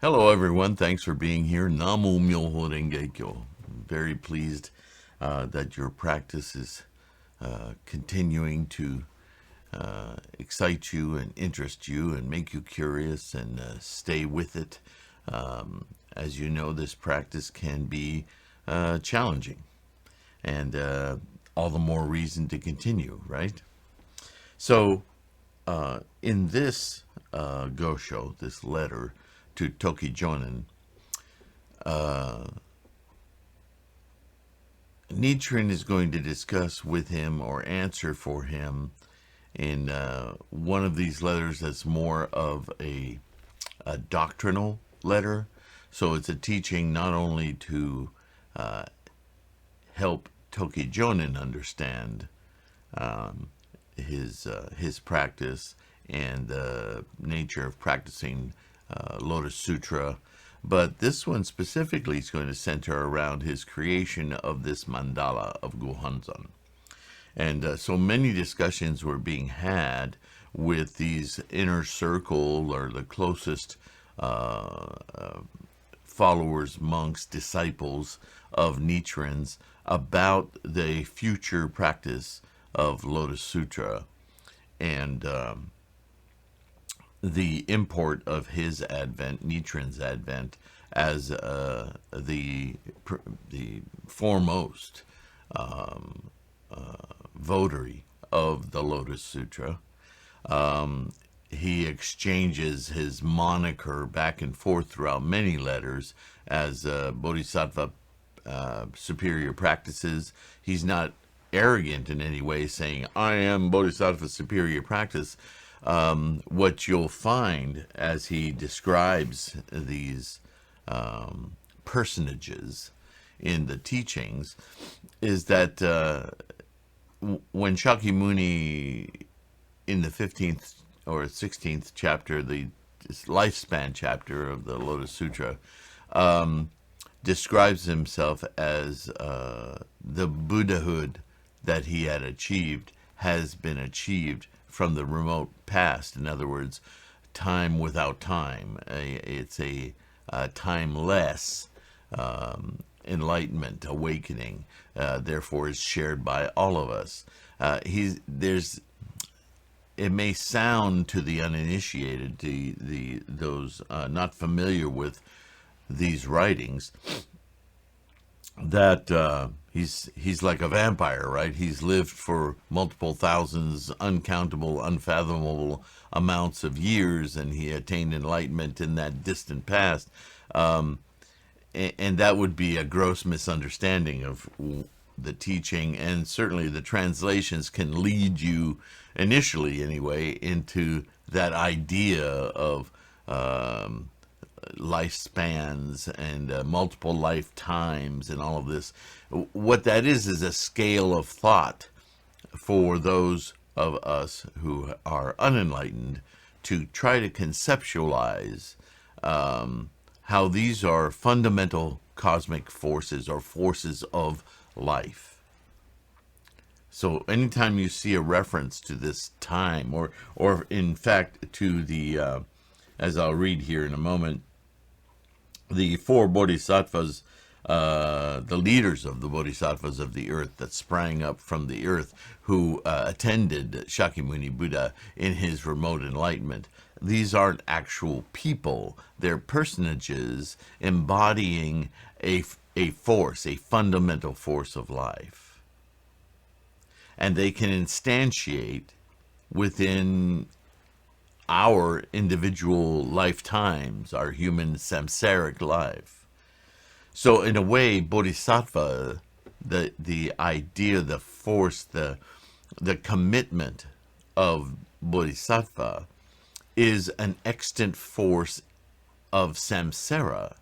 Hello, everyone. Thanks for being here. Namo Myoho Renge Kyo. I'm very pleased that your practice is continuing to excite you and interest you and make you curious and stay with it. As you know, this practice can be challenging, and all the more reason to continue, right? So, in this Gosho, this letter to Toki Jonin, Nichiren is going to discuss with him or answer for him in one of these letters that's more of a doctrinal letter. So it's a teaching not only to help Toki Jonin understand his practice and the nature of practicing Lotus Sutra, but this one specifically is going to center around his creation of this Mandala of Gohonzon. And so many discussions were being had with these inner circle or the closest followers, monks, disciples of Nichiren's about the future practice of Lotus Sutra and the import of his advent, Nichiren's advent, as the foremost votary of the Lotus Sutra. He exchanges his moniker back and forth throughout many letters as Bodhisattva superior practices. He's not arrogant in any way saying, I am Bodhisattva superior practice. What you'll find as he describes these personages in the teachings is that when Shakyamuni in the 15th or 16th chapter, the lifespan chapter of the Lotus Sutra, describes himself as the Buddhahood that he had achieved has been achieved from the remote past. In other words, time without time. It's a timeless enlightenment, awakening. Therefore, is shared by all of us. It may sound to the uninitiated, those not familiar with these writings, that he's like a vampire, right? He's lived for multiple thousands, uncountable, unfathomable amounts of years, and he attained enlightenment in that distant past. And that would be a gross misunderstanding of the teaching, and certainly the translations can lead you, initially anyway, into that idea of lifespans and multiple lifetimes and all of this. What that is a scale of thought for those of us who are unenlightened to try to conceptualize how these are fundamental cosmic forces or forces of life. So anytime you see a reference to this time, or in fact to the, as I'll read here in a moment, the four bodhisattvas, the leaders of the bodhisattvas of the earth that sprang up from the earth, who attended Shakyamuni Buddha in his remote enlightenment. These aren't actual people. They're personages embodying a force, a fundamental force of life. And they can instantiate within our individual lifetimes, our human samsaric life. So in a way, bodhisattva, the idea, the force, the commitment of bodhisattva is an extant force of samsara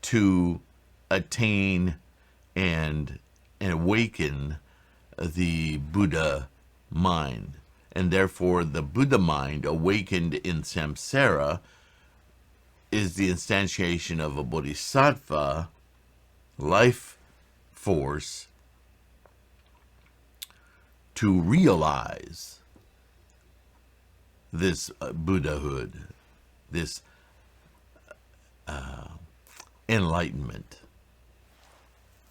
to attain and awaken the Buddha mind. And therefore, the Buddha mind awakened in samsara is the instantiation of a bodhisattva life force to realize this Buddhahood, this enlightenment.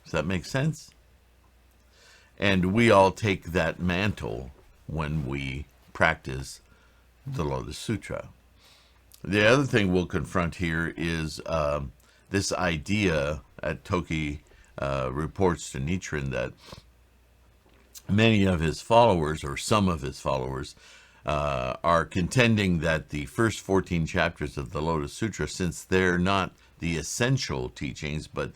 Does that make sense? And we all take that mantle when we practice the Lotus Sutra. The other thing we'll confront here is this idea at Toki reports to Nichiren that many of his followers, or some of his followers, are contending that the first 14 chapters of the Lotus Sutra, since they're not the essential teachings, but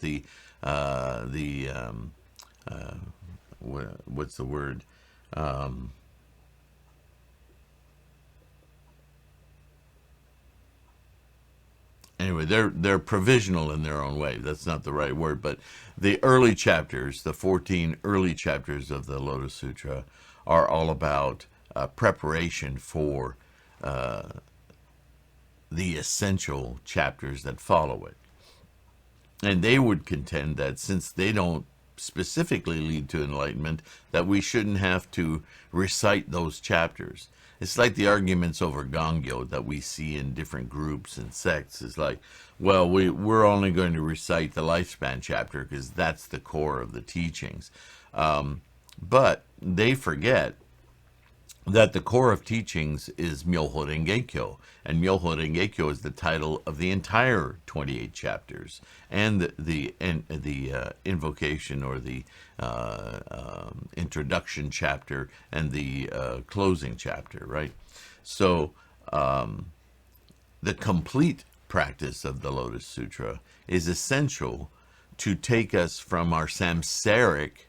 what's the word? Anyway, they're provisional in their own way. That's not the right word, but the early chapters, the 14 early chapters of the Lotus Sutra, are all about preparation for the essential chapters that follow it. And they would contend that since they don't specifically lead to enlightenment, that we shouldn't have to recite those chapters. It's like the arguments over Gongyo that we see in different groups and sects. It's like, well, we're only going to recite the lifespan chapter because that's the core of the teachings. But they forget that the core of teachings is Myoho Renge-kyo, and Myoho Renge-kyo is the title of the entire 28 chapters, and the invocation, or the introduction chapter, and the closing chapter, right? So the complete practice of the Lotus Sutra is essential to take us from our samsaric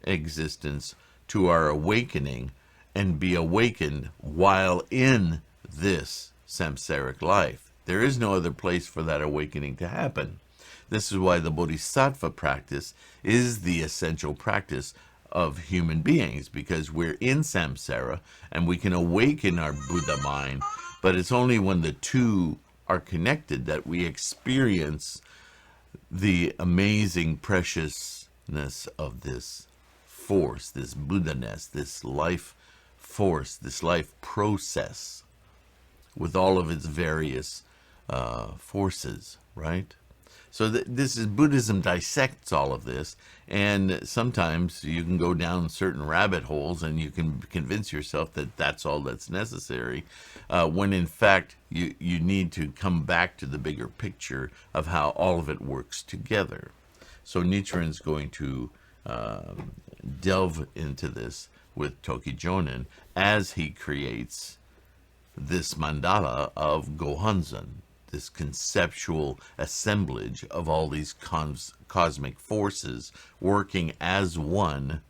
existence to our awakening, and be awakened while in this samsaric life. There is no other place for that awakening to happen. This is why the Bodhisattva practice is the essential practice of human beings, because we're in samsara and we can awaken our Buddha mind, but it's only when the two are connected that we experience the amazing preciousness of this force, this Buddha-ness, this life force, this life process, with all of its various forces, right? So this is Buddhism dissects all of this, and sometimes you can go down certain rabbit holes and you can convince yourself that that's all that's necessary, when in fact you need to come back to the bigger picture of how all of it works together. So Nichiren's going to delve into this with Toki Jonin as he creates this mandala of Gohonzon, this conceptual assemblage of all these cosmic forces working as one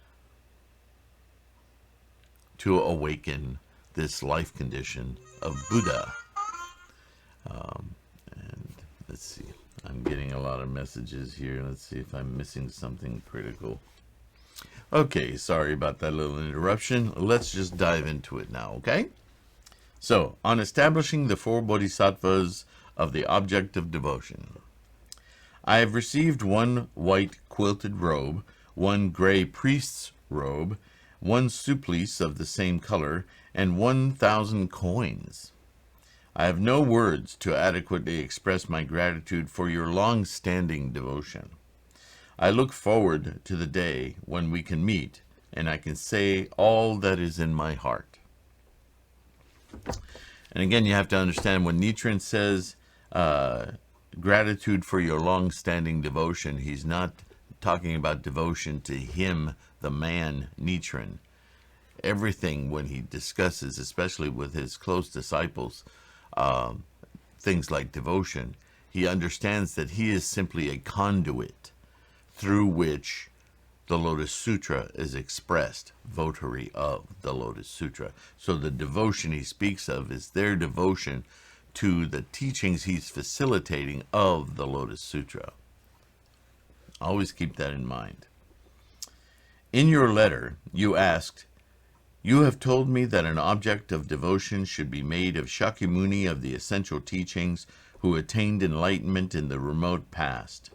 to awaken this life condition of Buddha. And let's see, I'm getting a lot of messages here. Let's see if I'm missing something critical. Okay, sorry about that little interruption. Let's just dive into it now, okay? So, on establishing the four bodhisattvas of the object of devotion. I have received one white quilted robe, one gray priest's robe, one supplice of the same color, and 1,000 coins. I have no words to adequately express my gratitude for your long-standing devotion. I look forward to the day when we can meet and I can say all that is in my heart. And again, you have to understand when Nichiren says gratitude for your long-standing devotion, he's not talking about devotion to him, the man, Nichiren. Everything when he discusses, especially with his close disciples, things like devotion, he understands that he is simply a conduit through which the Lotus Sutra is expressed, votary of the Lotus Sutra. So the devotion he speaks of is their devotion to the teachings he's facilitating of the Lotus Sutra. Always keep that in mind. In your letter, you asked, "You have told me that an object of devotion should be made of Shakyamuni of the essential teachings who attained enlightenment in the remote past,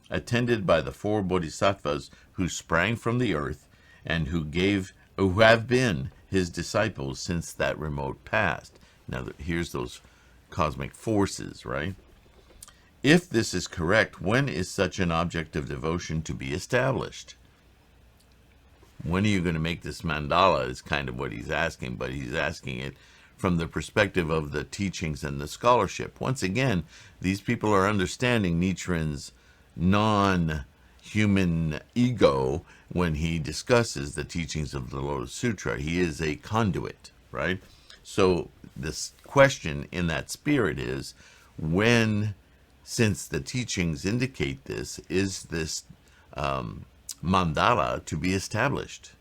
attended by the four bodhisattvas who sprang from the earth and who have been his disciples since that remote past." Now, here's those cosmic forces, right? If this is correct, when is such an object of devotion to be established? When are you going to make this mandala is kind of what he's asking, but he's asking it from the perspective of the teachings and the scholarship. Once again, these people are understanding Nichiren's non-human ego when he discusses the teachings of the Lotus Sutra. He is a conduit, right? So this question in that spirit is, when, since the teachings indicate this, is this mandala to be established?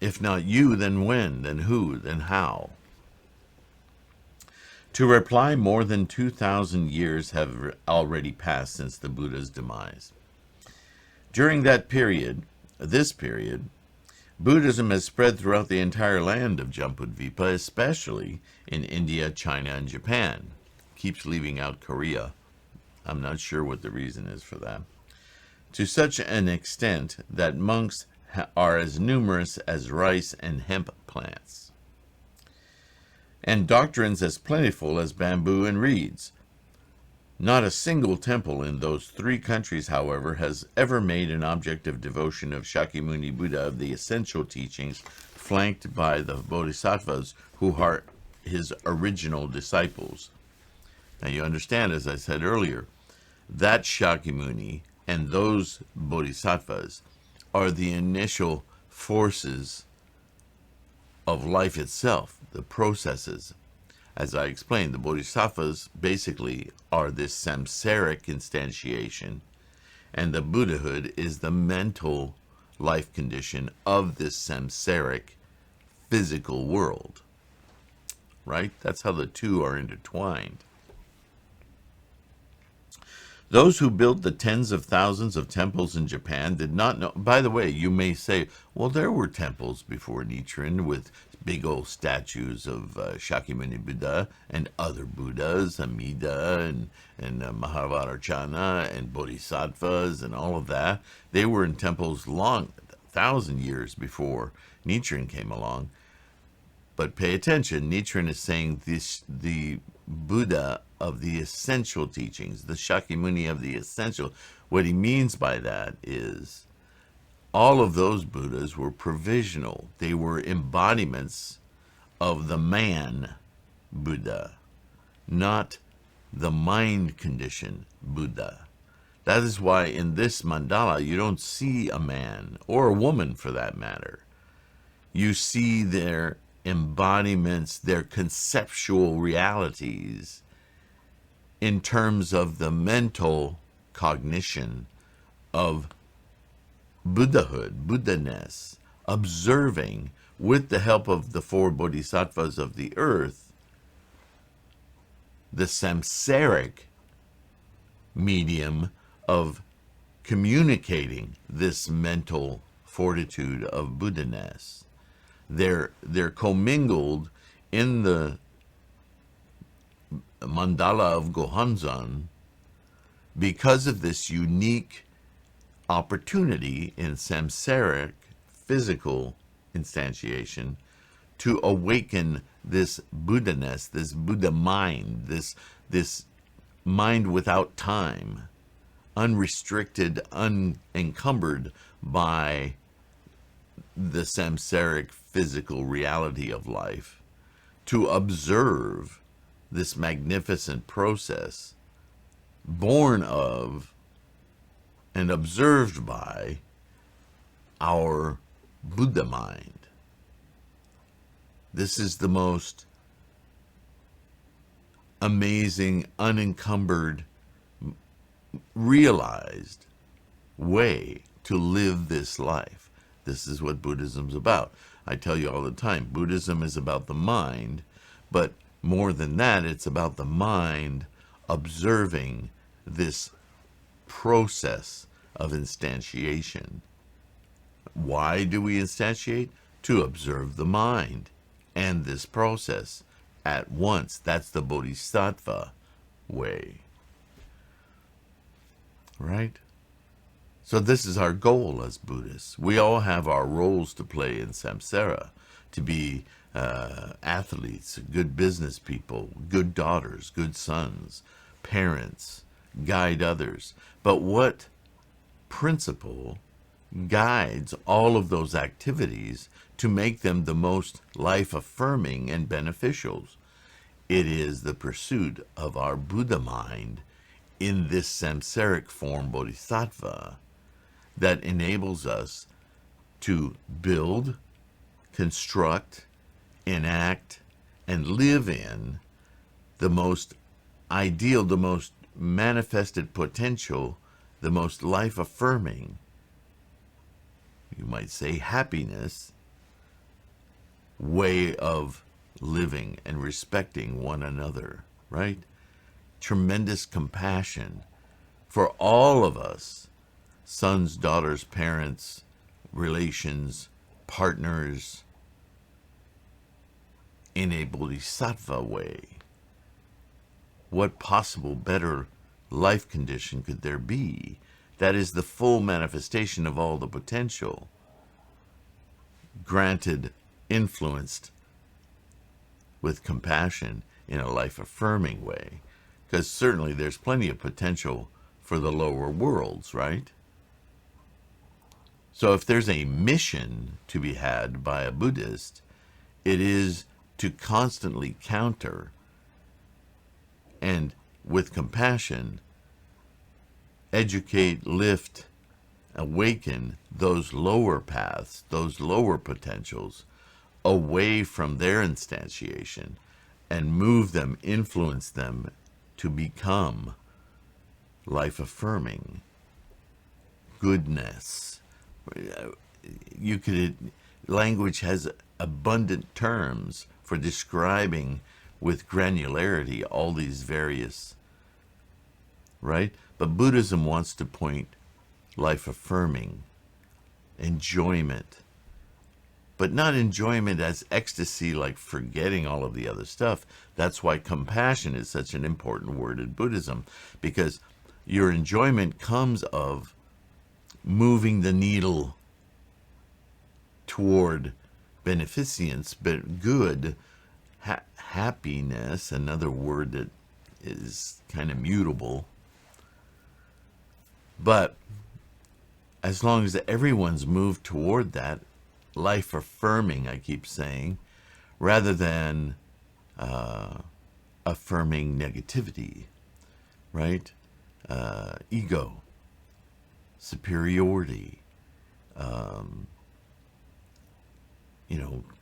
If not you, then when, then who, then how? To reply, more than 2,000 years have already passed since the Buddha's demise. During that period, this period, Buddhism has spread throughout the entire land of Jambudvipa, especially in India, China, and Japan. Keeps leaving out Korea. I'm not sure what the reason is for that. To such an extent that monks are as numerous as rice and hemp plants, and doctrines as plentiful as bamboo and reeds. Not a single temple in those 3 countries, however, has ever made an object of devotion of Shakyamuni Buddha of the essential teachings, flanked by the Bodhisattvas, who are his original disciples. Now you understand, as I said earlier, that Shakyamuni and those Bodhisattvas are the initial forces of life itself, the processes. As I explained, the Bodhisattvas basically are this samsaric instantiation, and the Buddhahood is the mental life condition of this samsaric physical world. Right? That's how the two are intertwined. Those who built the tens of thousands of temples in Japan did not know. By the way, you may say, well, there were temples before Nichiren with big old statues of Shakyamuni Buddha and other Buddhas, Amida and Mahavarachana and Bodhisattvas and all of that. They were in temples long, 1,000 years before Nichiren came along. But pay attention, Nichiren is saying the Buddha of the essential teachings, the Shakyamuni of the essential. What he means by that is all of those Buddhas were provisional. They were embodiments of the man Buddha, not the mind condition Buddha. That is why in this mandala you don't see a man, or a woman for that matter. You see their embodiments, their conceptual realities in terms of the mental cognition of Buddhahood, Buddha-ness, observing with the help of the 4 Bodhisattvas of the earth, the samsaric medium of communicating this mental fortitude of Buddha-ness. They're commingled in the Mandala of Gohonzon because of this unique opportunity in samsaric physical instantiation to awaken this Buddha-ness, this Buddha mind, this mind without time, unrestricted, unencumbered by the samsaric physical reality of life, to observe this magnificent process born of and observed by our Buddha mind. This is the most amazing, unencumbered, realized way to live this life. This is what Buddhism's about. I tell you all the time, Buddhism is about the mind, but more than that, it's about the mind observing this process of instantiation. Why do we instantiate? To observe the mind and this process at once. That's the Bodhisattva way. Right? So this is our goal as Buddhists. We all have our roles to play in samsara, to be athletes, good business people, good daughters, good sons, parents, guide others. But what principle guides all of those activities to make them the most life-affirming and beneficial? It is the pursuit of our Buddha mind in this samsaric form Bodhisattva that enables us to build, construct, enact, and live in the most ideal, the most manifested potential, the most life-affirming, you might say happiness, way of living and respecting one another, right? Tremendous compassion for all of us, sons, daughters, parents, relations, partners, in a bodhisattva way. What possible better life condition could there be? That is the full manifestation of all the potential, granted, influenced with compassion in a life-affirming way. Because certainly there's plenty of potential for the lower worlds, right? So if there's a mission to be had by a Buddhist, it is to constantly counter and, with compassion, educate, lift, awaken those lower paths, those lower potentials, away from their instantiation and move them, influence them to become life-affirming goodness. Language has abundant terms for describing with granularity all these various, right? But Buddhism wants to point life-affirming, enjoyment, but not enjoyment as ecstasy, like forgetting all of the other stuff. That's why compassion is such an important word in Buddhism, because your enjoyment comes of moving the needle toward beneficence, but good, happiness, another word that is kind of mutable. But as long as everyone's moved toward that, life-affirming, I keep saying, rather than affirming negativity, right? Ego, superiority,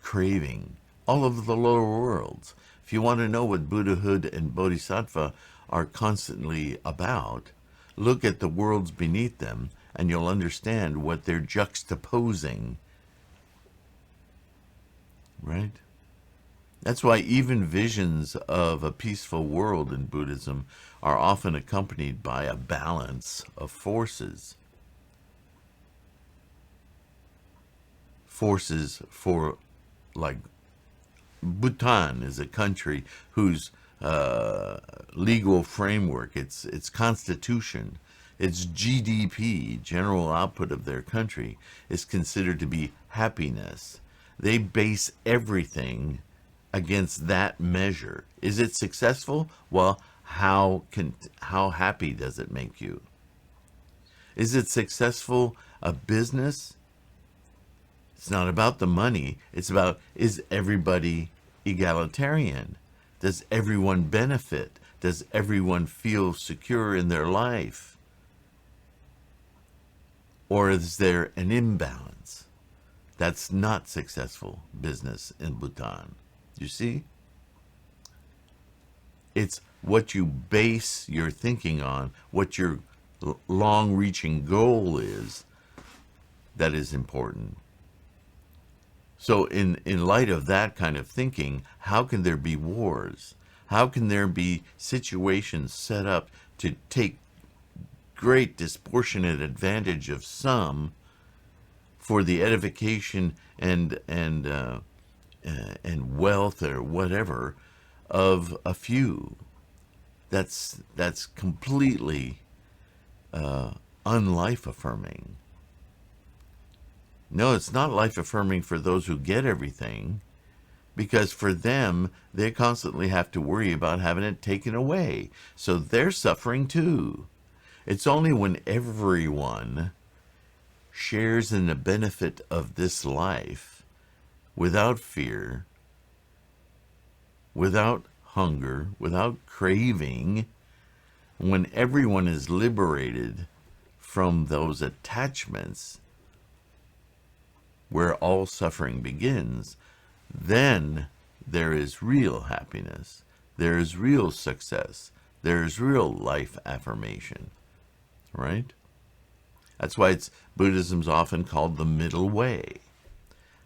craving, all of the lower worlds. If you want to know what Buddhahood and Bodhisattva are constantly about, look at the worlds beneath them, and you'll understand what they're juxtaposing, right? That's why even visions of a peaceful world in Buddhism are often accompanied by a balance of forces. Forces for, like, Bhutan is a country whose legal framework, its constitution, its GDP, general output of their country, is considered to be happiness. They base everything against that measure. Is it successful? Well, how happy does it make you? Is it successful a business? It's not about the money. It's about, is everybody egalitarian? Does everyone benefit? Does everyone feel secure in their life? Or is there an imbalance? That's not successful business in Bhutan. You see? It's what you base your thinking on, what your long-reaching goal is, that is important. So in light of that kind of thinking, how can there be wars? How can there be situations set up to take great disproportionate advantage of some for the edification and wealth or whatever of a few? That's completely unlife-affirming. No, it's not life-affirming for those who get everything. because for them, they constantly have to worry about having it taken away. So they're suffering too. It's only when everyone shares in the benefit of this life without fear, without hunger, without craving, when everyone is liberated from those attachments where all suffering begins, then there is real happiness, there is real success, there is real life affirmation, right? That's why Buddhism's often called the middle way.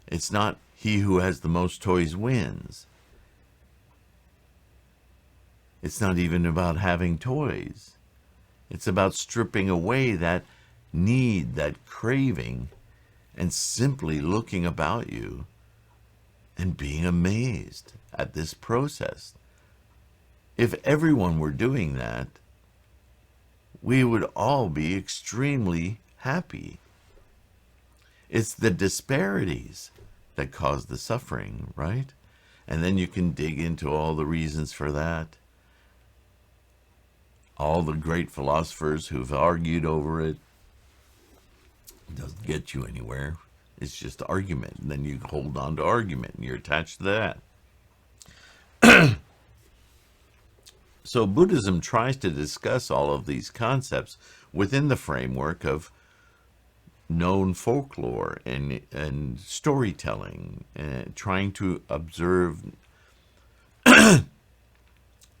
It's not he who has the most toys wins. It's not even about having toys. It's about stripping away that need, that craving, and simply looking about you and being amazed at this process. If everyone were doing that, we would all be extremely happy. It's the disparities that cause the suffering, right? And then you can dig into all the reasons for that. All the great philosophers who've argued over it. It doesn't get you anywhere. It's just argument. And then you hold on to argument and you're attached to that. So Buddhism tries to discuss all of these concepts within the framework of known folklore and storytelling, and trying to observe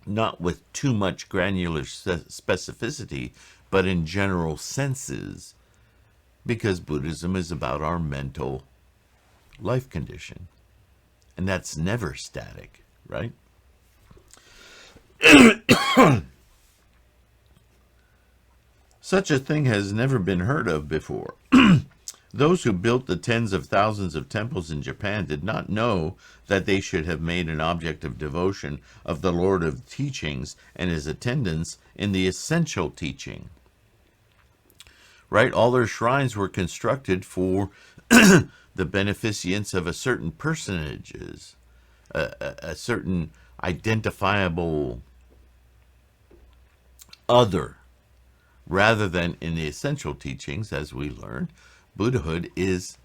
not with too much granular specificity, but in general senses, because Buddhism is about our mental life condition, and that's never static, right? Such a thing has never been heard of before. Those who built the tens of thousands of temples in Japan did not know that they should have made an object of devotion of the Lord of Teachings and his attendants in the essential teaching. Right? All their shrines were constructed for the beneficence of a certain personages, a certain identifiable other, rather than in the essential teachings, as we learned. Buddhahood it's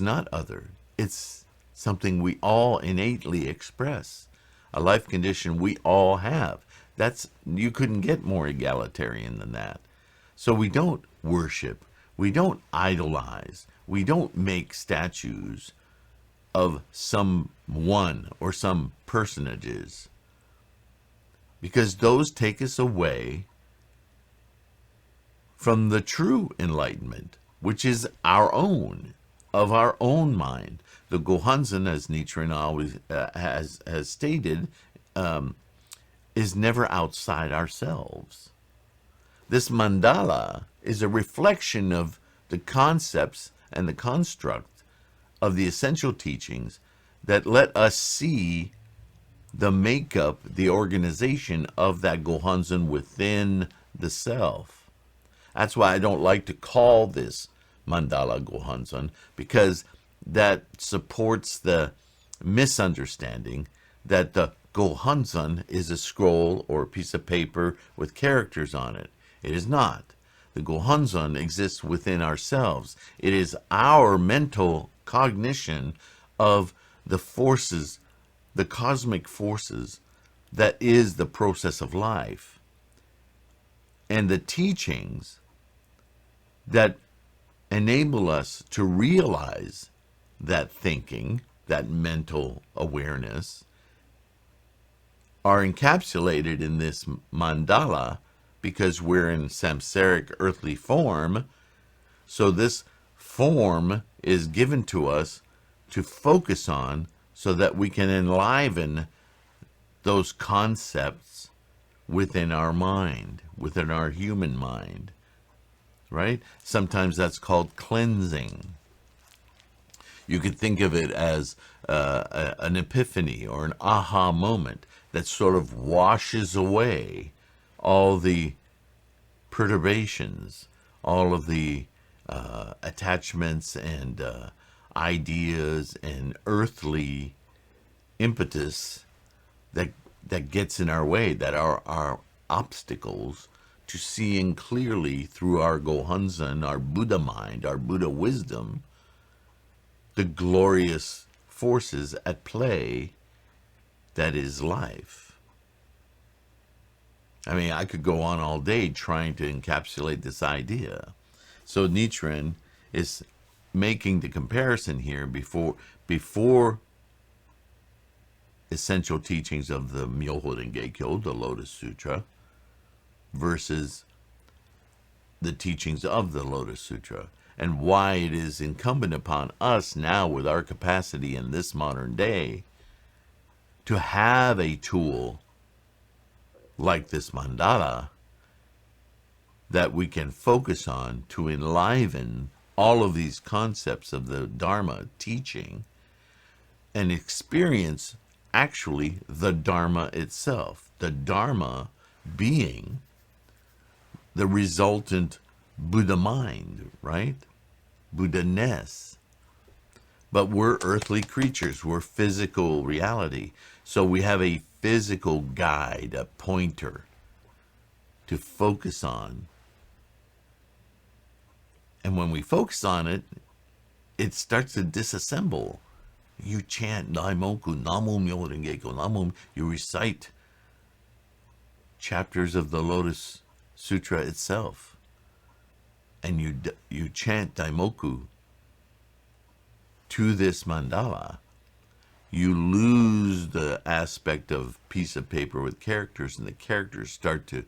not other. It's something we all innately express, a life condition we all have. You couldn't get more egalitarian than that. So we don't worship, we don't idolize, we don't make statues of someone or some personages, because those take us away from the true enlightenment, which is our own, of our own mind. The Gohonzon, as Nichiren always has stated, is never outside ourselves. This mandala is a reflection of the concepts and the construct of the essential teachings that let us see the makeup, the organization of that Gohonzon within the self. That's why I don't like to call this Mandala Gohonzon, because that supports the misunderstanding that the Gohonzon is a scroll or a piece of paper with characters on it. It is not. The Gohonzon exists within ourselves. It is our mental cognition of the forces, the cosmic forces, that is the process of life. And the teachings that enable us to realize that thinking, that mental awareness, are encapsulated in this mandala, because we're in samsaric earthly form. So this form is given to us to focus on, so that we can enliven those concepts within our mind, within our human mind, right? Sometimes that's called cleansing. You could think of it as an epiphany or an aha moment that sort of washes away all the perturbations, all of the attachments and ideas and earthly impetus that gets in our way, that are our obstacles to seeing clearly through our Gohonzon, our Buddha mind, our Buddha wisdom, the glorious forces at play that is life. I mean, I could go on all day trying to encapsulate this idea. So Nichiren is making the comparison here before essential teachings of the Myoho Renge-kyo, the Lotus Sutra, versus the teachings of the Lotus Sutra, and why it is incumbent upon us now, with our capacity in this modern day, to have a tool like this mandala that we can focus on to enliven all of these concepts of the Dharma teaching and experience actually the Dharma itself, the Dharma being the resultant Buddha mind, right? Buddha-ness. But we're earthly creatures, we're physical reality. So we have a physical guide, a pointer to focus on. And when we focus on it, it starts to disassemble. You chant Daimoku, Namo Myoho Renge-kyo, Namo, you recite chapters of the Lotus Sutra itself, and you chant Daimoku to this mandala. You lose the aspect of piece of paper with characters, and the characters start to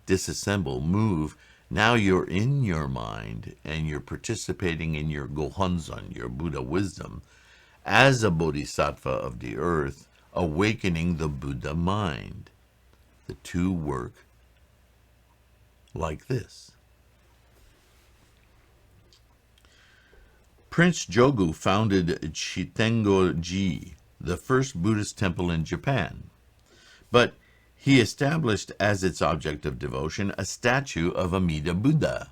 disassemble, move. Now you're in your mind, and you're participating in your Gohonzon, your Buddha wisdom, as a Bodhisattva of the earth, awakening the Buddha mind. The two work like this. Prince Jogu founded Chitengo-ji, the first Buddhist temple in Japan, but he established as its object of devotion a statue of Amida Buddha,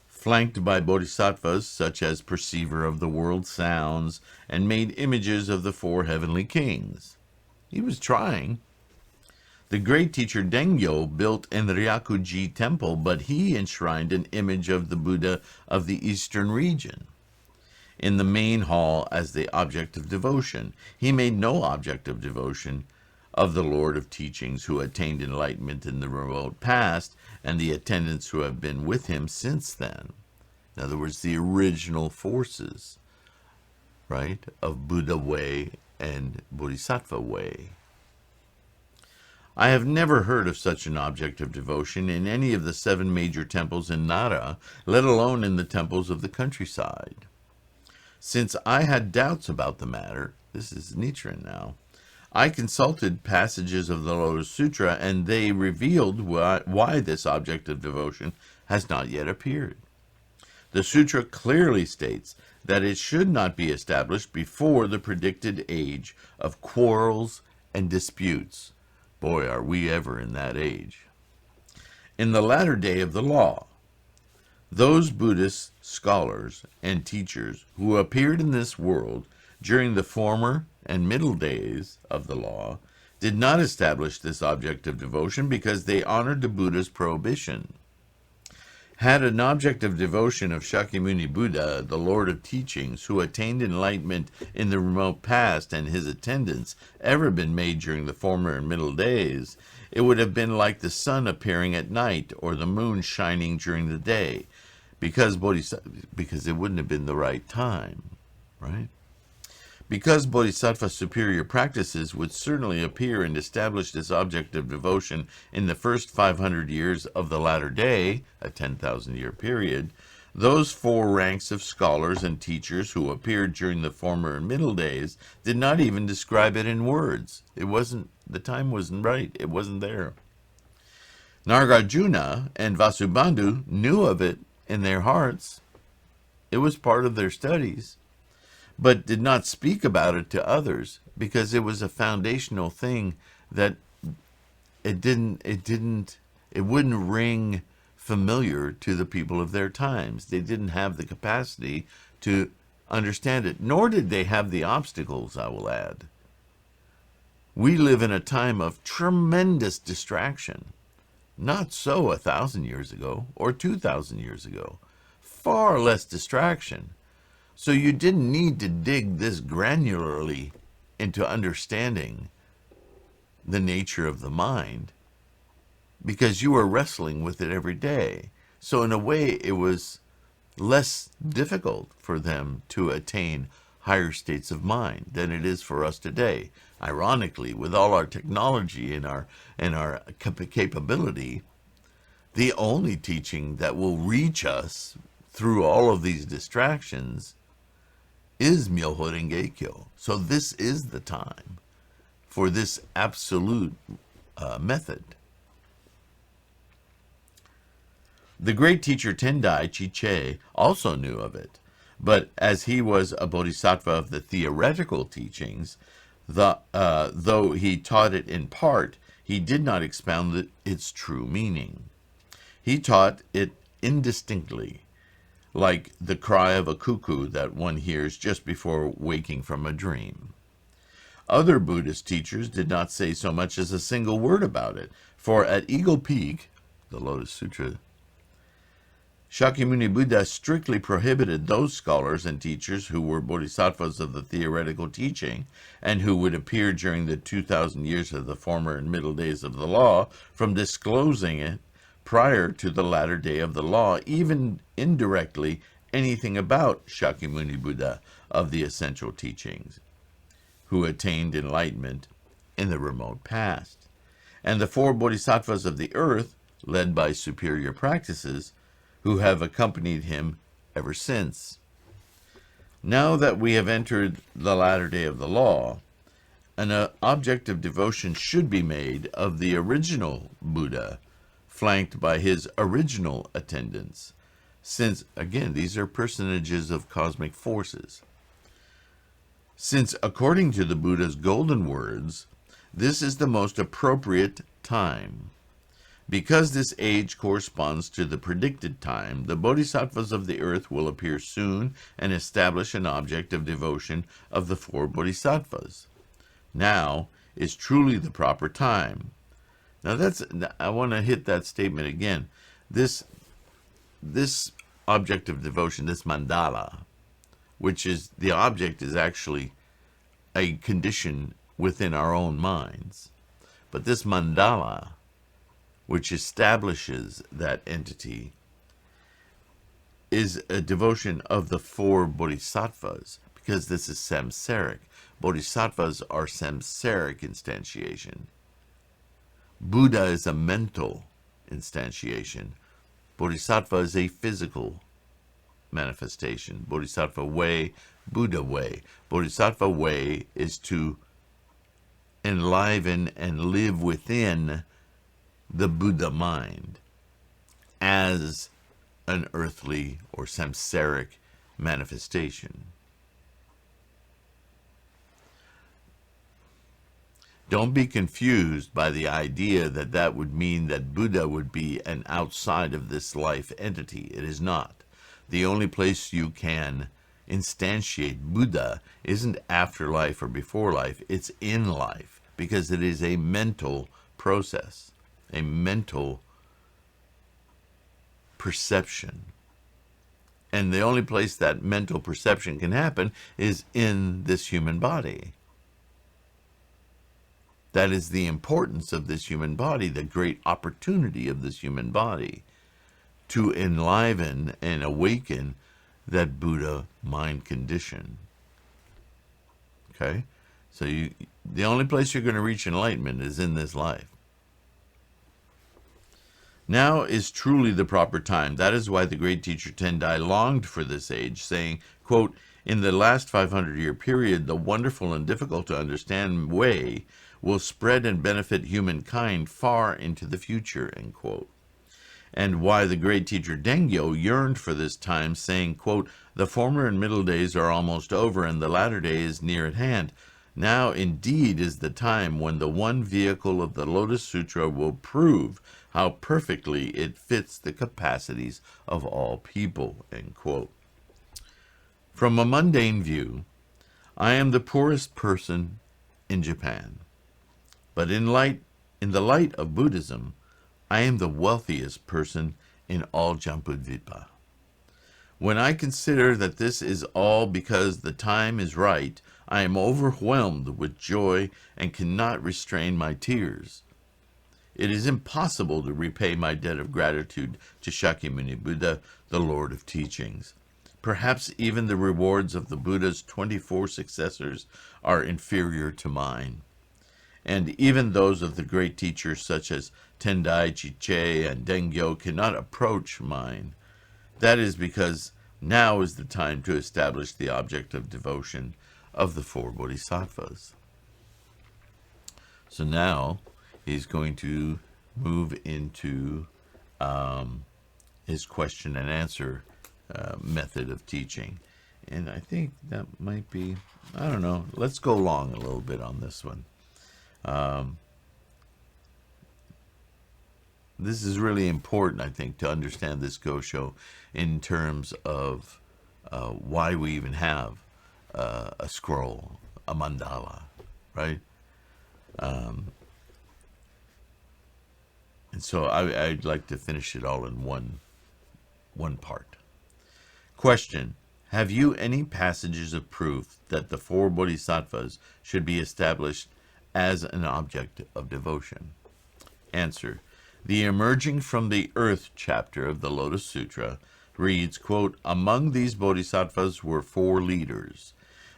flanked by bodhisattvas such as Perceiver of the World Sounds, and made images of the four heavenly kings. He was trying. The great teacher Dengyo built an Ryakuji temple, but he enshrined an image of the Buddha of the eastern region in the main hall as the object of devotion. He made no object of devotion of the Lord of Teachings, who attained enlightenment in the remote past, and the attendants who have been with him since then. In other words, the original forces, right, of Buddha way and Bodhisattva way. I have never heard of such an object of devotion in any of the 7 major temples in Nara, let alone in the temples of the countryside. Since I had doubts about the matter, this is Nichiren now, I consulted passages of the Lotus Sutra, and they revealed why this object of devotion has not yet appeared. The sutra clearly states that it should not be established before the predicted age of quarrels and disputes. Boy, are we ever in that age. In the latter day of the law, those Buddhist scholars and teachers who appeared in this world during the former and middle days of the law did not establish this object of devotion because they honored the Buddha's prohibition. Had an object of devotion of Shakyamuni Buddha, the Lord of Teachings, who attained enlightenment in the remote past, and his attendants, ever been made during the former and middle days, it would have been like the sun appearing at night or the moon shining during the day, because it wouldn't have been the right time, right? Because Bodhisattva superior practices would certainly appear and establish this object of devotion in the first 500 years of the latter day, a 10,000-year period, those 4 ranks of scholars and teachers who appeared during the former and middle days did not even describe it in words. The time wasn't right. It wasn't there. Nagarjuna and Vasubandhu knew of it in their hearts. It was part of their studies, but did not speak about it to others because it was a foundational thing that it wouldn't ring familiar to the people of their times. They didn't have the capacity to understand it, nor did they have the obstacles, I will add. We live in a time of tremendous distraction. Not so 1,000 years ago or 2,000 years ago. Far less distraction. So you didn't need to dig this granularly into understanding the nature of the mind, because you were wrestling with it every day. So in a way, it was less difficult for them to attain higher states of mind than it is for us today. Ironically, with all our technology and our capability, the only teaching that will reach us through all of these distractions is Myoho Renge Kyo. So this is the time for this absolute method. The great teacher Tendai Chiche also knew of it, but as he was a bodhisattva of the theoretical teachings, though he taught it in part, he did not expound its true meaning. He taught it indistinctly, like the cry of a cuckoo that one hears just before waking from a dream. Other Buddhist teachers did not say so much as a single word about it, for at Eagle Peak, the Lotus Sutra, Shakyamuni Buddha strictly prohibited those scholars and teachers who were bodhisattvas of the theoretical teaching and who would appear during the 2,000 years of the former and middle days of the law from disclosing it prior to the latter day of the law, even indirectly anything about Shakyamuni Buddha of the essential teachings, who attained enlightenment in the remote past. And the four bodhisattvas of the earth, led by superior practices, who have accompanied him ever since. Now that we have entered the latter day of the law, an object of devotion should be made of the original Buddha, flanked by his original attendants, since, again, these are personages of cosmic forces. Since, according to the Buddha's golden words, this is the most appropriate time. Because this age corresponds to the predicted time, the bodhisattvas of the earth will appear soon and establish an object of devotion of the four bodhisattvas. Now is truly the proper time. Now I want to hit that statement again. This object of devotion, this mandala, which is the object, is actually a condition within our own minds. But this mandala, which establishes that entity, is a devotion of the four bodhisattvas, because this is samsaric. Bodhisattvas are samsaric instantiation. Buddha is a mental instantiation. Bodhisattva is a physical manifestation. Bodhisattva way, Buddha way. Bodhisattva way is to enliven and live within the Buddha mind as an earthly or samsaric manifestation. Don't be confused by the idea that that would mean that Buddha would be an outside of this life entity. It is not. The only place you can instantiate Buddha isn't after life or before life, it's in life, because it is a mental process, a mental perception. And the only place that mental perception can happen is in this human body. That is the importance of this human body, the great opportunity of this human body, to enliven and awaken that Buddha mind condition. Okay? So the only place you're going to reach enlightenment is in this life. Now is truly the proper time. That is why the great teacher Tendai longed for this age, saying, quote, "In the last 500-year period, the wonderful and difficult to understand way will spread and benefit humankind far into the future," end quote. And why the great teacher Dengyo yearned for this time, saying, quote, "The former and middle days are almost over, and the latter day is near at hand. Now indeed is the time when the one vehicle of the Lotus Sutra will prove how perfectly it fits the capacities of all people." End quote. From a mundane view, I am the poorest person in Japan. But in the light of Buddhism, I am the wealthiest person in all Jambudvipa. When I consider that this is all because the time is right, I am overwhelmed with joy and cannot restrain my tears. It is impossible to repay my debt of gratitude to Shakyamuni Buddha, the Lord of Teachings. Perhaps even the rewards of the Buddha's 24 successors are inferior to mine. And even those of the great teachers such as Tendai Chiche and Dengyo cannot approach mine. That is because now is the time to establish the object of devotion of the four Bodhisattvas. So now he's going to move into his question and answer method of teaching. And I think that might be, I don't know, let's go long a little bit on this one. This is really important, I think, to understand this Gosho in terms of why we even have a scroll, a mandala, right? And so I'd like to finish it all in one part. Question: have you any passages of proof that the four Bodhisattvas should be established as an object of devotion? Answer: the emerging from the earth chapter of the Lotus Sutra reads, quote, "Among these Bodhisattvas were four leaders.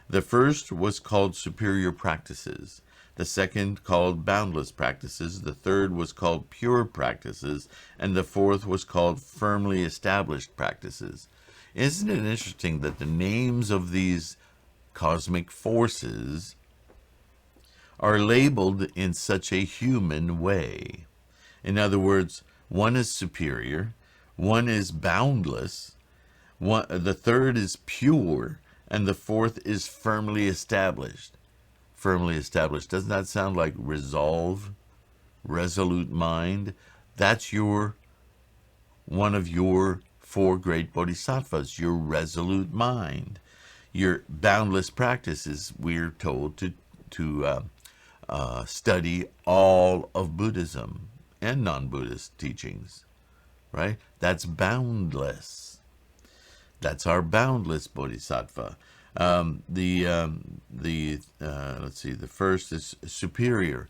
The first was called superior practices, the second called boundless practices, the third was called pure practices, and the fourth was called firmly established practices." Isn't it interesting that the names of these cosmic forces are labeled in such a human way? In other words, one is superior, one is boundless, the third is pure, and the fourth is firmly established. Firmly established. Doesn't that sound like resolve, resolute mind? That's one of your four great bodhisattvas, your resolute mind. Your boundless practices, we're told to study all of Buddhism and non-Buddhist teachings, right? That's boundless. That's our boundless bodhisattva. Let's see, the first is superior.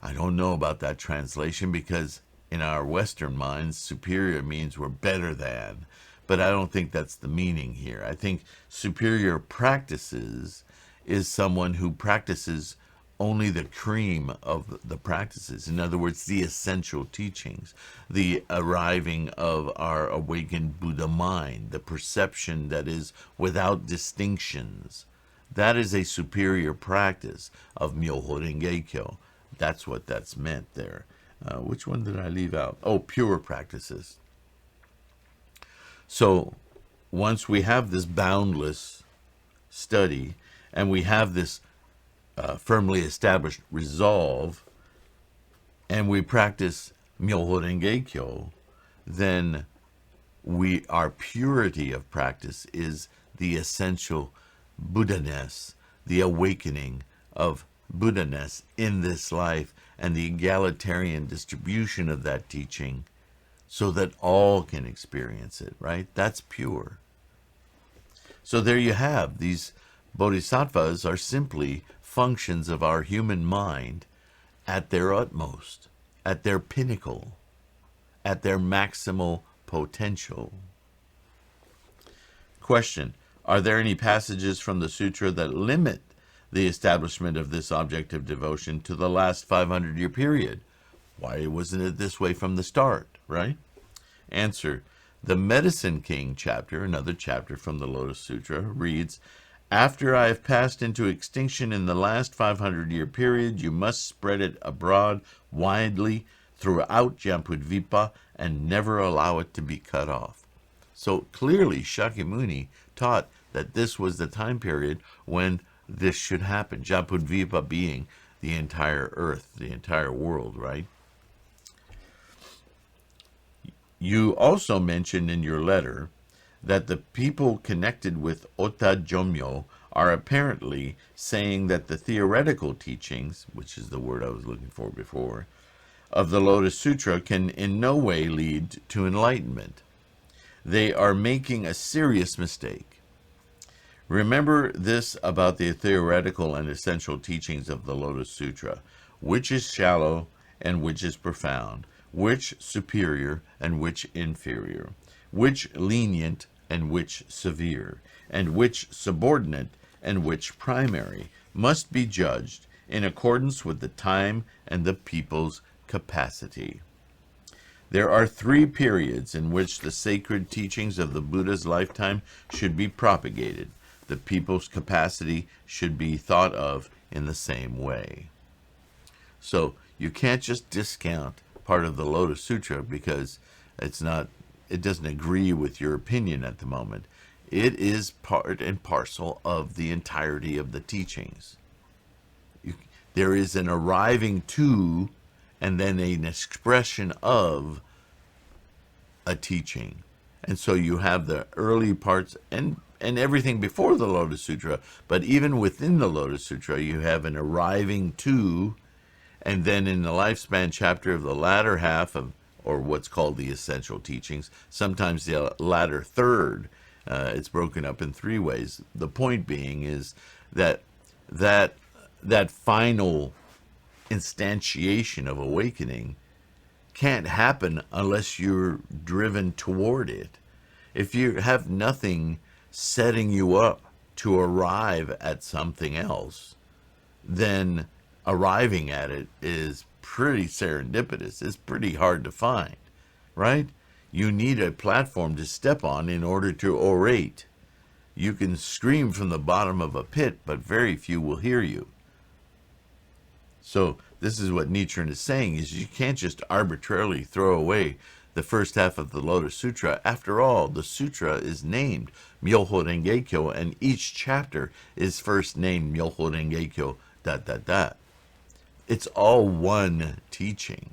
I don't know about that translation because in our Western minds, superior means we're better than, but I don't think that's the meaning here. I think superior practices is someone who practices only the cream of the practices. In other words, the essential teachings, the arriving of our awakened Buddha mind, the perception that is without distinctions. That is a superior practice of Myoho Renge Kyo. That's what that's meant there. Which one did I leave out? Oh, pure practices. So once we have this boundless study and we have this firmly established resolve, and we practice Myoho Renge Kyo, then our purity of practice is the essential Buddha-ness, the awakening of Buddha-ness in this life, and the egalitarian distribution of that teaching so that all can experience it, right? That's pure. So there you have, these bodhisattvas are simply functions of our human mind at their utmost, at their pinnacle, at their maximal potential. Question: are there any passages from the sutra that limit the establishment of this object of devotion to the last 500-year period? Why wasn't it this way from the start, right? Answer: the Medicine King chapter, another chapter from the Lotus Sutra, reads, "After I have passed into extinction in the last 500-year period, you must spread it abroad widely throughout Jambudvipa and never allow it to be cut off." So clearly Shakyamuni taught that this was the time period when this should happen, Jambudvipa being the entire earth, the entire world, right? You also mentioned in your letter that the people connected with Ota Jomyo are apparently saying that the theoretical teachings, which is the word I was looking for before, of the Lotus Sutra can in no way lead to enlightenment. They are making a serious mistake. Remember this about the theoretical and essential teachings of the Lotus Sutra: which is shallow and which is profound, which superior and which inferior, which lenient and which severe, and which subordinate and which primary, must be judged in accordance with the time and the people's capacity. There are 3 periods in which the sacred teachings of the Buddha's lifetime should be propagated. The people's capacity should be thought of in the same way. So you can't just discount part of the Lotus Sutra because it doesn't agree with your opinion at the moment. It is part and parcel of the entirety of the teachings. There is an arriving to and then an expression of a teaching. And so you have the early parts and everything before the Lotus Sutra, but even within the Lotus Sutra, you have an arriving to, and then in the lifespan chapter of the latter half of, or what's called the essential teachings, sometimes the latter third, it's broken up in 3 ways. The point being is that final instantiation of awakening can't happen unless you're driven toward it. If you have nothing setting you up to arrive at something else, then arriving at it is pretty serendipitous. It's pretty hard to find, right? You need a platform to step on in order to orate. You can scream from the bottom of a pit, but very few will hear you. So this is what Nichiren is saying, is you can't just arbitrarily throw away the first half of the Lotus Sutra. After all, the sutra is named Myoho Renge-kyo, and each chapter is first named Myoho Renge-kyo, ... It's all one teaching.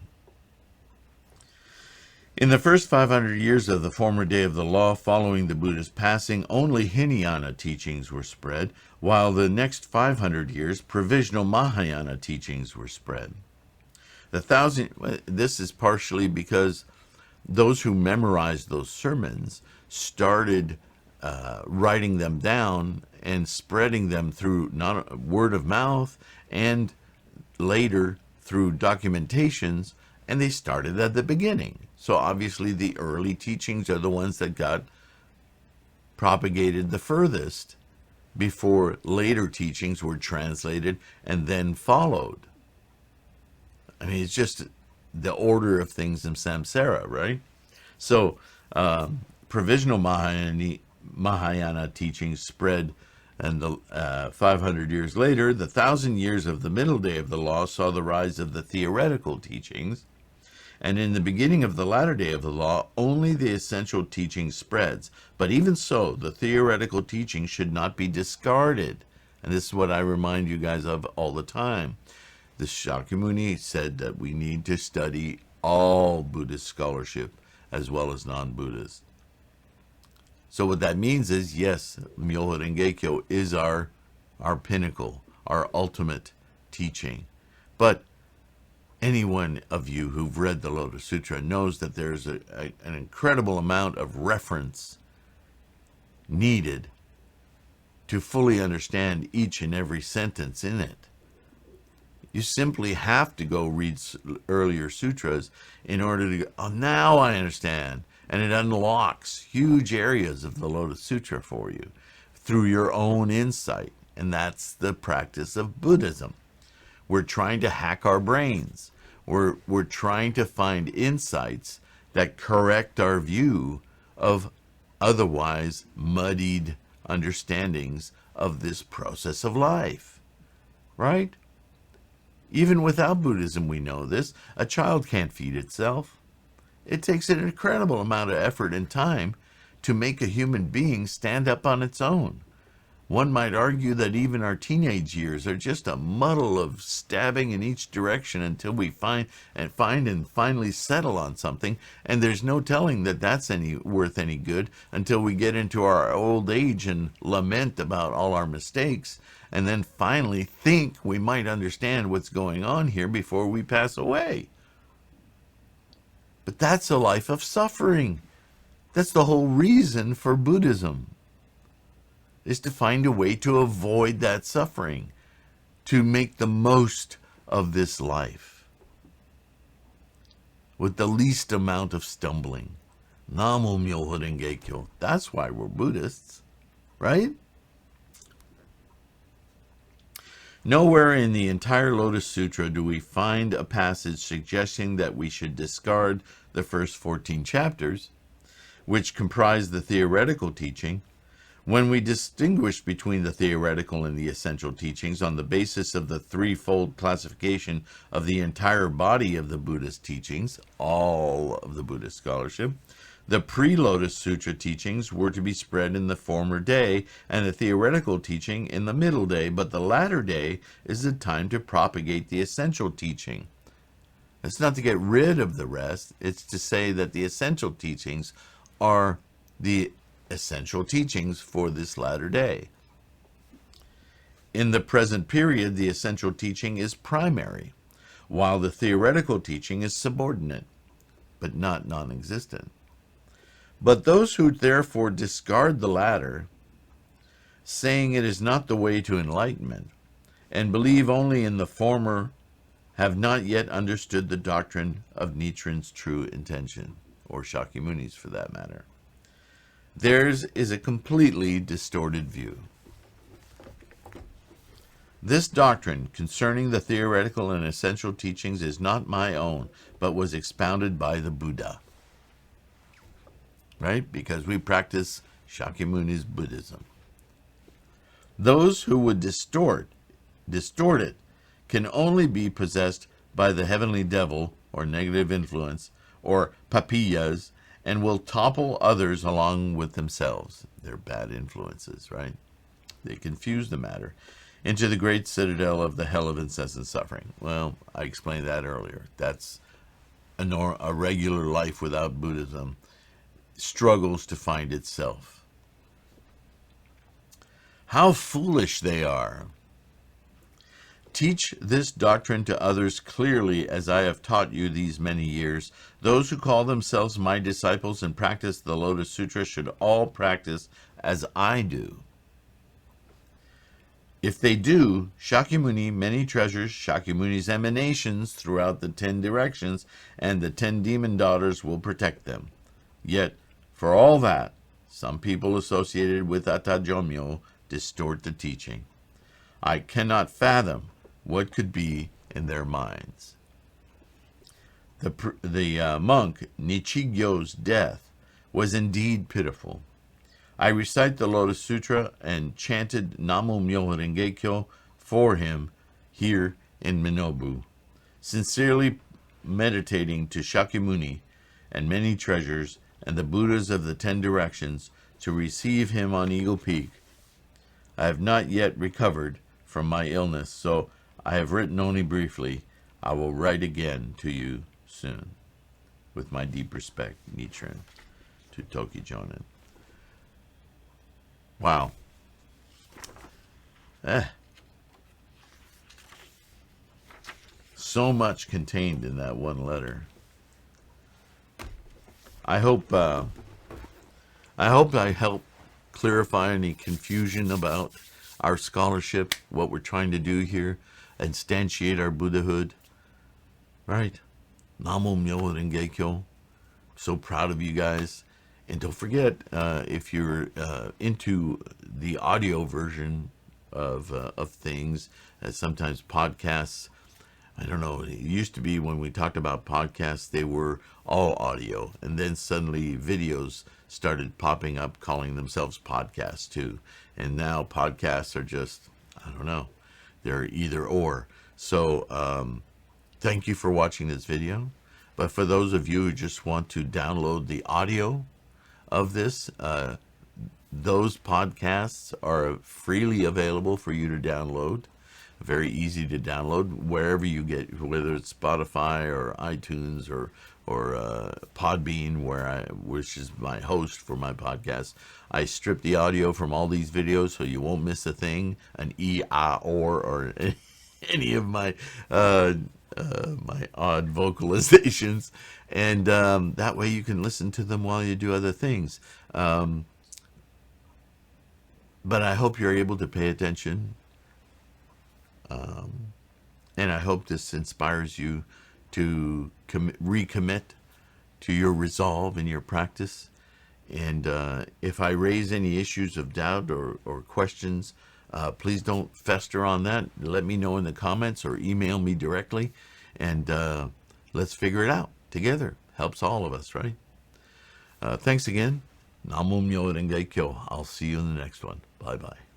In the first 500 years of the former day of the law following the Buddha's passing, only Hinayana teachings were spread, while the next 500 years, provisional Mahayana teachings were spread. This is partially because those who memorized those sermons started writing them down and spreading them through word of mouth and later through documentations, and they started at the beginning. So obviously the early teachings are the ones that got propagated the furthest before later teachings were translated and then followed. I mean, it's just the order of things in samsara, right? So provisional Mahayana teachings spread, and the 500 years later, the 1,000 years of the middle day of the law saw the rise of the theoretical teachings. And in the beginning of the latter day of the law, only the essential teaching spreads. But even so, the theoretical teaching should not be discarded. And this is what I remind you guys of all the time. The Shakyamuni said that we need to study all Buddhist scholarship as well as non-Buddhist. So what that means is, yes, Myoho Renge-kyo is our pinnacle, our ultimate teaching. But any one of you who've read the Lotus Sutra knows that there's an incredible amount of reference needed to fully understand each and every sentence in it. You simply have to go read earlier sutras in order to go, oh, now I understand. And it unlocks huge areas of the Lotus Sutra for you through your own insight. And that's the practice of Buddhism. We're trying to hack our brains. We're trying to find insights that correct our view of otherwise muddied understandings of this process of life, right? Even without Buddhism, we know this. A child can't feed itself. It takes an incredible amount of effort and time to make a human being stand up on its own. One might argue that even our teenage years are just a muddle of stabbing in each direction until we find and finally settle on something, and there's no telling that that's worth any good until we get into our old age and lament about all our mistakes, and then finally think we might understand what's going on here before we pass away. But that's a life of suffering. That's the whole reason for Buddhism, is to find a way to avoid that suffering, to make the most of this life with the least amount of stumbling. Namo Myoho Renge Kyo. That's why we're Buddhists, right? Nowhere in the entire Lotus Sutra do we find a passage suggesting that we should discard the first 14 chapters, which comprise the theoretical teaching. When we distinguish between the theoretical and the essential teachings on the basis of the threefold classification of the entire body of the Buddhist teachings, all of the Buddhist scholarship, the pre-Lotus Sutra teachings were to be spread in the former day, and the theoretical teaching in the middle day, but the latter day is the time to propagate the essential teaching. It's not to get rid of the rest, it's to say that the essential teachings are the essential teachings for this latter day. In the present period, the essential teaching is primary, while the theoretical teaching is subordinate, but not non-existent. But those who therefore discard the latter, saying it is not the way to enlightenment, and believe only in the former, have not yet understood the doctrine of Nichiren's true intention, or Shakyamuni's for that matter. Theirs is a completely distorted view. This doctrine concerning the theoretical and essential teachings is not my own, but was expounded by the Buddha. Right? Because we practice Shakyamuni's Buddhism. Those who would distort it can only be possessed by the heavenly devil, or negative influence, or papillas, and will topple others along with themselves. They're bad influences, right? They confuse the matter into the great citadel of the hell of incessant suffering. Well, I explained that earlier. That's a regular life without Buddhism struggles to find itself. How foolish they are! Teach this doctrine to others clearly as I have taught you these many years. Those who call themselves my disciples and practice the Lotus Sutra should all practice as I do. If they do, Shakyamuni, many treasures, Shakyamuni's emanations throughout the 10 directions, and the 10 demon daughters will protect them. Yet, for all that, some people associated with Atajomyo distort the teaching. I cannot fathom what could be in their minds. The monk Nichigyo's death was indeed pitiful. I recite the Lotus Sutra and chanted Namo Myoho Renge Kyo for him here in Minobu, sincerely meditating to Shakyamuni and many treasures and the Buddhas of the 10 directions to receive him on Eagle Peak. I have not yet recovered from my illness, so I have written only briefly. I will write again to you soon. With my deep respect, Nichiren, to Toki Jonin. Wow. So much contained in that one letter. I hope I help clarify any confusion about our scholarship, what we're trying to do here, instantiate our Buddhahood. Right? Namo Myoho Renge Kyo. So proud of you guys. And don't forget, if you're into the audio version of things, sometimes podcasts, I don't know, it used to be when we talked about podcasts, they were all audio. And then suddenly videos started popping up calling themselves podcasts too. And now podcasts are just, I don't know, they're either or. So thank you for watching this video. But for those of you who just want to download the audio of this, Those podcasts are freely available for you to download. Very easy to download wherever you get, whether it's Spotify or iTunes or Podbean, which is my host for my podcast. I strip the audio from all these videos so you won't miss a thing, an or any of my my odd vocalizations, and that way you can listen to them while you do other things. But I hope you're able to pay attention, and I hope this inspires you to recommit to your resolve in your practice. And if I raise any issues of doubt or questions, please don't fester on that. Let me know in the comments or email me directly, and let's figure it out together. Helps all of us, right? Thanks again. Namo Myo Renge Kyo. I'll see you in the next one. Bye-bye.